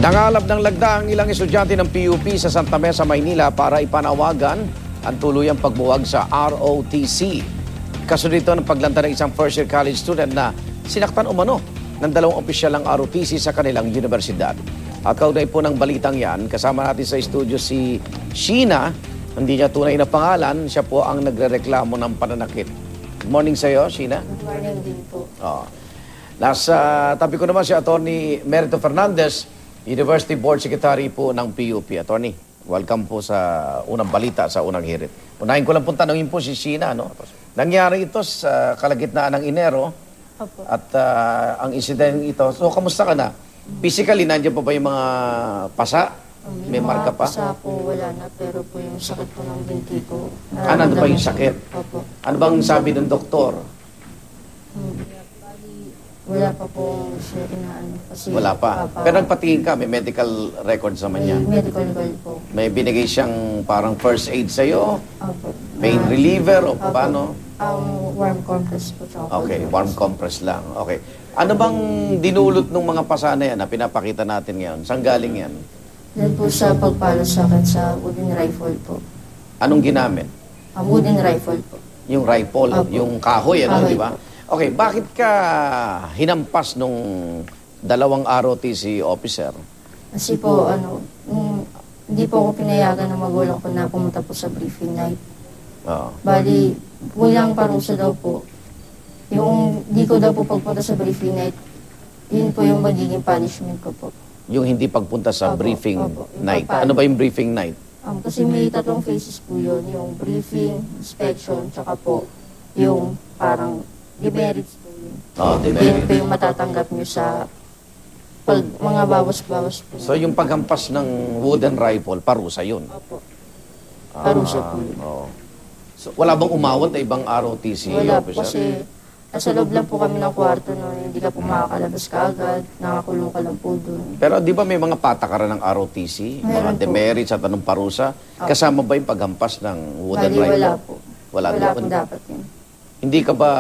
Nangalap ng lagda ang ilang estudyante ng PUP sa Santa Mesa, Maynila para ipanawagan ang tuluyang pagbuwag sa ROTC. Kasunod ito ng paglanta ng isang first-year college student na sinaktan umano ng dalawang opisyal ng ROTC sa kanilang universidad. At kaugnay po ng balitang yan, kasama natin sa studio si Sheena. Hindi niya tunay na pangalan, siya po ang nagrereklamo ng pananakit. Good morning sa iyo, Sheena. Good morning din po. Nasa tabi ko naman si Atty. Merito Fernandez, University Board Secretary po ng PUP. Attorney, welcome po sa unang balita, sa unang hirit. Unahin ko lang po tanongin po si Sheena, no? Nangyari ito sa kalagitnaan ng Enero. Opo. At ang incident ito, so kamusta ka na? Physically, nandiyan pa ba yung mga pasa? May marka pa? Pasa po, wala na. Pero po yung sakit po ng binti ko. Nandun pa yung sakit? Opo. Ano bang sabi ng doktor? Wala pa po siya inaano. Kasi Wala pa. Pero nagpatingin ka, may medical records naman may yan. medical bill po. May binigay siyang parang first aid sa'yo? Opo. Pain reliever o paano? Ang warm compress po. Okay, warm compress lang. Okay. Ano bang dinulot ng mga pasa na yan na pinapakita natin ngayon? Saan galing yan? Yan po sa pagpalo sa akin sa wooden rifle po. Anong ginamit? Ang wooden rifle po. Yung rifle, Opo. yung kahoy, ano, Kahoy di ba? Okay, bakit ka hinampas nung dalawang ROTC officer? Kasi po, hindi po ako pinayagan ng magulang ko na pumunta po sa briefing night. Oo. Bali, pulang parusa daw po. Yung di ko daw po pagpunta sa briefing night, yun po yung magiging punishment ko po. Yung hindi pagpunta sa Opo, briefing opo. Yung night. pagpalo. Ano ba yung briefing night? Kasi may tatlong phases po yun. Yung briefing, inspection, tsaka po yung parang demerits po yun. Oh, Yun demerit. po yung matatanggap nyo sa mga bawas-bawas po. So yung paghampas ng wooden rifle, parusa yun. Opo. Parusa po yun. Oo. So, wala bang umawat na ibang ROTC Wala po officer? kasi nasa loob lang po kami ng kwarto noon. Hindi ka po makakalabas kaagad. Nakakulong ka lang po doon. Pero di ba may mga patakaran ng ROTC? Mga Meron po. demerits at anong parusa? Kasama ba yung paghampas ng wooden Bali, rifle? wala po. Wala Wala doon. po dapat yun. Hindi ka ba,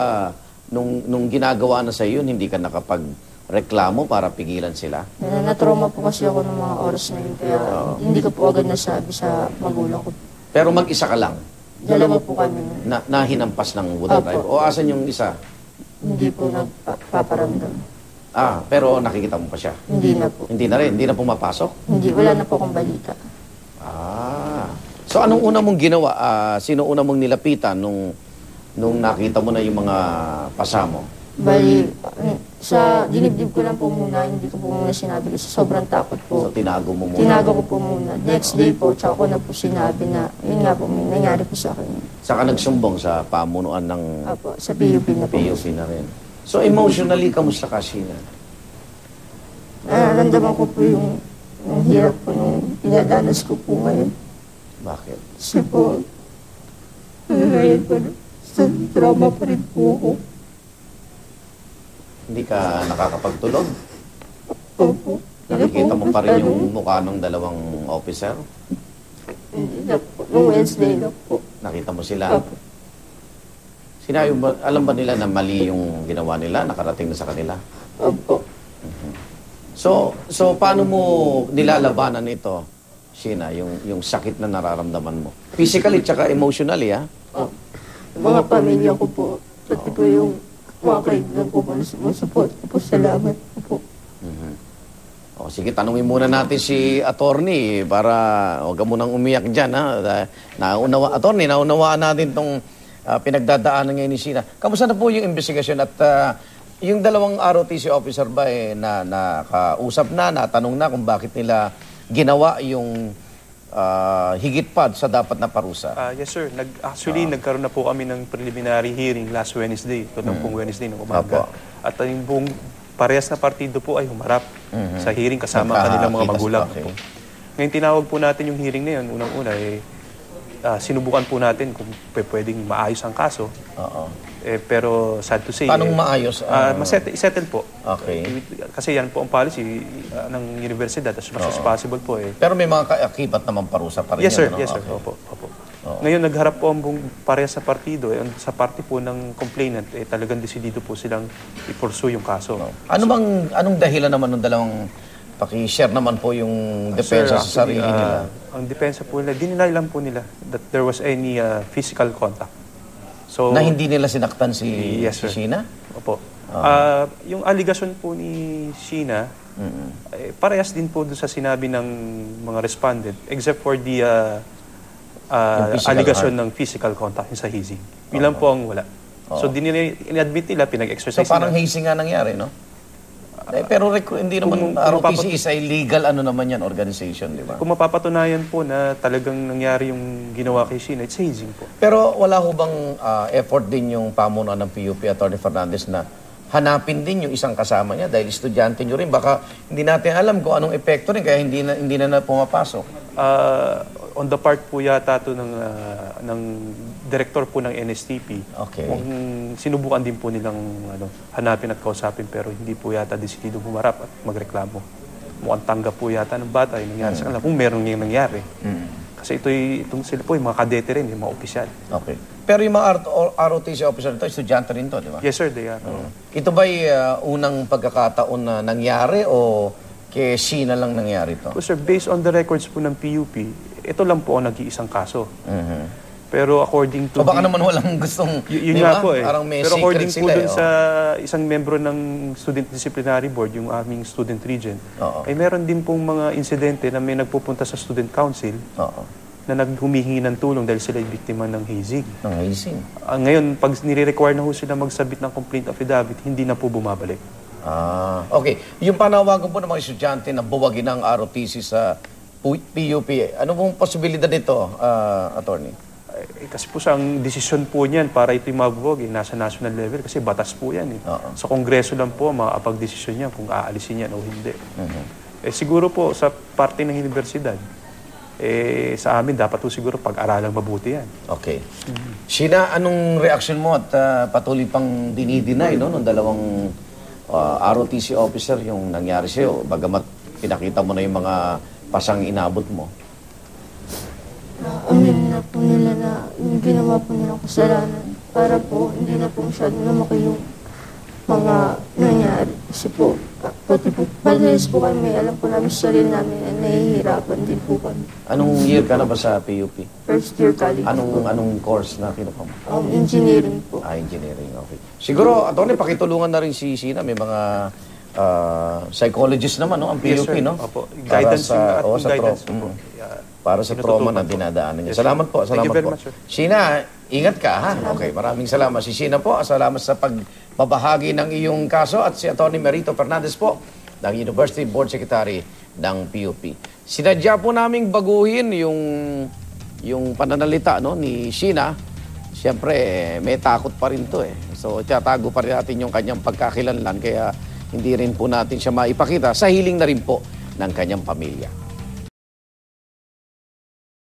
nung ginagawa na sa yun, hindi ka nakapag-reklamo para pigilan sila? Natrauma po kasi ako ng mga oras na yun. Kaya hindi ko po agad nasabi sa magulang ko. Pero mag-isa ka lang Dalawa po kami nun. na hinampas ng wooden Opo. rifle? O asan yung isa? Hindi po nagpaparamdam. Pero nakikita mo pa siya? Hindi na po. Hindi na rin? Hindi na pumapasok? Hindi, wala na po akong balita. So anong una mong ginawa? Sino una mong nilapitan nung nakita mo na yung mga pasamo? Bali, sa dinibdib ko lang po muna, hindi ko po muna sinabi kasi sobrang takot po. So tinago mo muna? Tinago ko po muna. Next day po, tsaka ko na po sinabi na, yun nga po, may nangyari po sa akin. Saka nagsumbong sa pamunuan ng Apo, sa PUP na po. PUP na rin. So emotionally, kamusta ka, Sheena? Nararamdaman ko po yung hirap po nung pinadanas ko po ngayon. Bakit? Kasi po, ngayon po, sa trauma pa rin po ako. Hindi ka nakakapagtulog? Opo. Nakikita mo pa rin yung mukha ng dalawang officer? Hindi na po. Nung Wednesday na po. Nakita mo sila? Opo. Sinabi mo, alam ba nila na mali yung ginawa nila? Nakarating na sa kanila? Opo. So paano mo nilalabanan ito, Sheena, yung sakit na nararamdaman mo? Physically tsaka emotionally, ha? Mga pamilya ko po. Pati po yung mga kaibigan ko po na sumusupport ko po. Salamat po po. O, sige, tanungin muna natin si attorney para huwag ka munang umiyak dyan, ha? Naunawaan natin itong pinagdadaanan ngayon ni Sheena. Kamusta na po yung investigasyon at yung dalawang ROTC officer ba nakausap na, natanong na kung bakit nila ginawa yung higit pa sa dapat na parusa? Yes, sir. Nagkaroon na po kami ng preliminary hearing last Wednesday. Ito nung pong Wednesday ng umaga. Apo. At yung buong parehas na partido po ay humarap sa hearing kasama kanilang mga magulang. Okay. Ngayon, tinawag po natin yung hearing na yun. Unang-una, sinubukan po natin kung pwedeng maayos ang kaso. Oo. Pero sad to say... Paano maayos? Isettle po. Okay. Kasi yan po ang policy ng universidad as much as possible po. Pero may mga kaakibat naman parusa pa rin Yes, sir. yan, ano? Yes, sir. Okay. Opo. Ngayon, nagharap po ang buong parehas sa partido. Sa party po ng complainant, talagang desidido po silang i-pursue yung kaso. Anong dahilan naman ng dalawang Paki-share naman po yung Sir, depensa sa actually, sarili nila. Ang depensa po nila, dinilay lang po nila that there was any physical contact. So, Na hindi nila sinaktan si, Yes, si sir. Sheena? Opo. Yung allegation po ni Sheena, parehas din po doon sa sinabi ng mga respondent, except for the physical allegation ng physical contact yung sa hazing. Yun lang po ang wala. So, in-admit nila, So pinag-exercise parang nila. hazing nga nangyari, no? Pero hindi naman kung ROTC is a legal ano naman yan, organization, di ba? Kung mapapatunayan po na talagang nangyari yung ginawa kay Sheena, it's hazing po. Pero wala ho bang effort din yung pamunuan ng PUP, Atty. Fernandez, na hanapin din yung isang kasama niya dahil estudyante nyo rin. Baka hindi natin alam kung anong epekto rin kaya hindi na pumapasok. On the part po yata to ng director po ng NSTP, Okay. kung sinubukan din po nilang hanapin at kausapin pero hindi po yata desidido humarap at magreklamo. Mukhang tanggap po yata ng bata yung nangyari sa kanila kung meron yung nangyari. Kasi itong sila po, yung mga kadete rin, yung mga opisyal. Okay. Pero yung mga ROTC officer ito, estudyante rin to, di ba? Yes sir, they are. Ito ba'y unang pagkakataon na nangyari o kay Sheena lang nangyari to? So, sir, based on the records po ng PUP, ito lang po ang nag-iisang kaso. Pero according to... O baka naman walang gustong... Yun di nga ba? po eh. Parang may Pero according secret po sila dun eh. sa isang membro ng Student Disciplinary Board, yung aming student regent, Oo. ay meron din pong mga insidente na may nagpupunta sa student council Oo. na naghumihingi ng tulong dahil sila ay biktima ng hazing. Ng hazing. Ngayon, pag nire-require na ho sila mag-submit ng complaint affidavit, hindi na po bumabalik. Okay. Yung panawagan po ng mga estudyante na buwagin ang ROTC sa PUP, ano pong posibilidad nito, attorney? Kasi po sa ang desisyon po niyan para ito'y mabuwag, nasa national level kasi batas po yan. Oo. Sa Kongreso lang po makakapag-desisyon niya kung aalisin yan o hindi. Siguro po sa parte ng universidad, sa amin dapat po siguro pag-aralang mabuti yan. Okay. Sheena, anong reaksyon mo at patuloy pang dinideny no, ng dalawang ROTC officer yung nangyari sa'yo, bagamat pinakita mo na yung mga pasang inabot mo? Amin na po nila na yung ginawa po nilang kasalanan para po hindi na po masyado lumaki yung mga nangyari. Kasi po, pati po, madalas po kami, alam po namin sa sarili namin na nahihirapan din po kami. Anong year ka na ba sa PUP? First year college po. Anong course na kinuha mo? Engineering po. Engineering, okay. Siguro, attorney, pakitulungan na rin si Sheena. May mga psychologist naman, no? Ang PUP, Yes, sir. no? Opo. Para Guidance sa, yung guidance trauma. po. Para sa trauma na dinadaanan niya. Yes, sir. Salamat po, salamat Thank you very po. much, sir. Sheena, ingat ka, ha? Okay, maraming salamat. Si Sheena po, salamat sa pagbabahagi ng iyong kaso at si Atty. Merito Fernandez po, ng University Board Secretary ng PUP. Sinadya po naming baguhin yung pananalita no, ni Sheena. Siyempre, may takot pa rin to eh. So, tiyatago pa rin natin yung kanyang pagkakilanlan kaya hindi rin po natin siya maipakita sa hiling na rin po ng kanyang pamilya.